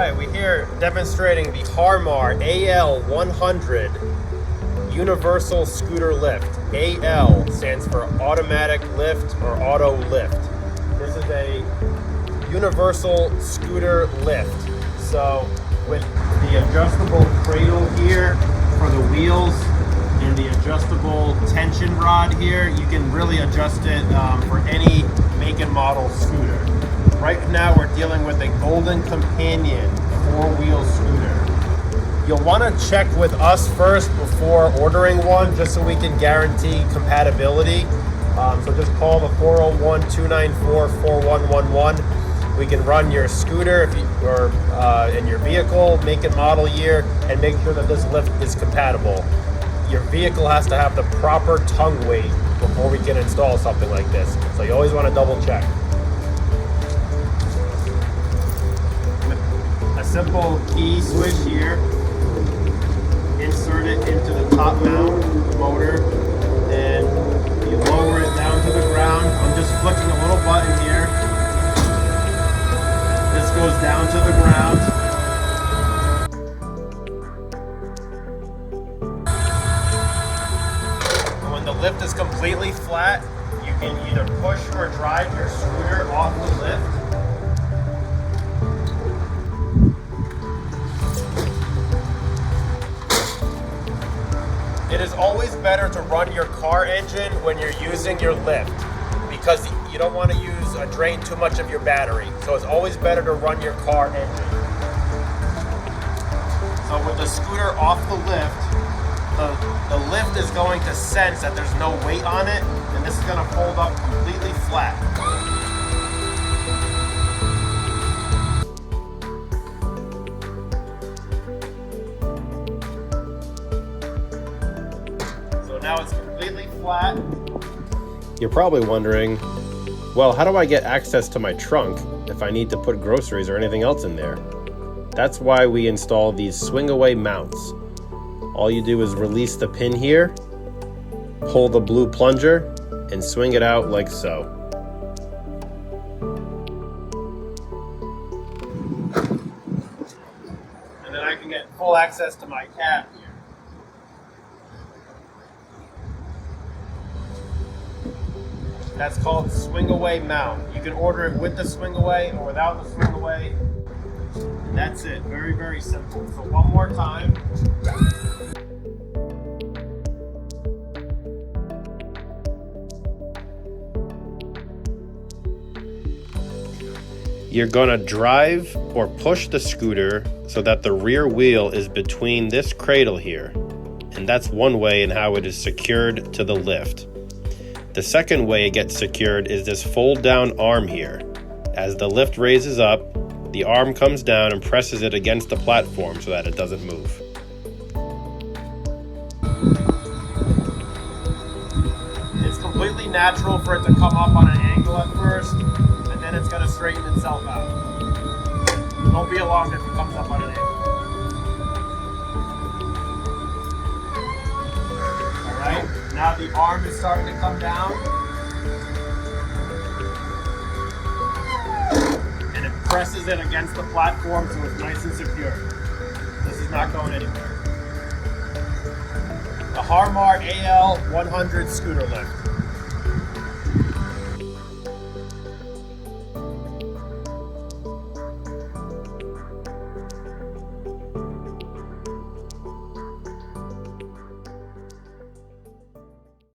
Alright, we're here demonstrating the Harmar AL100 Universal Scooter Lift. AL stands for Automatic Lift or Auto Lift. This is a universal scooter lift. So with the adjustable cradle here for the wheels and the adjustable tension rod here, you can really adjust it for any make and model scooter. Right now we're dealing with a Golden Companion 4-wheel scooter. You'll want to check with us first before ordering one, just so we can guarantee compatibility. So just call the 401-294-4111. We can run your scooter in your vehicle, make and model year, and make sure that this lift is compatible. Your vehicle has to have the proper tongue weight before we can install something like this. So you always want to double check. Simple key switch here, insert it into the top mount motor, and you lower it down to the ground. I'm just flicking a little button here. This goes down to the ground. And when the lift is completely flat, you can either push or drive your scooter off the lift. It is always better to run your car engine when you're using your lift, because you don't want to drain too much of your battery. So it's always better to run your car engine. So with the scooter off the lift, the lift is going to sense that there's no weight on it, and this is going to fold up completely flat. Now it's completely flat. You're probably wondering, well, how do I get access to my trunk if I need to put groceries or anything else in there? That's why we install these swing away mounts. All you do is release the pin here, pull the blue plunger, and swing it out like so. And then I can get full access to my cab here. That's called swing away mount. You can order it with the swing away or without the swing away. And that's it. Very, very simple. So one more time. You're gonna drive or push the scooter so that the rear wheel is between this cradle here. And that's one way in how it is secured to the lift. The second way it gets secured is this fold down arm here. As the lift raises up, the arm comes down and presses it against the platform so that it doesn't move. It's completely natural for it to come up on an angle at first, and then it's going to straighten itself out. Don't be alarmed if it comes up on an angle. Alright? Now the arm is starting to come down, and it presses it against the platform so it's nice and secure. This is not going anywhere. The Harmar AL100 scooter lift.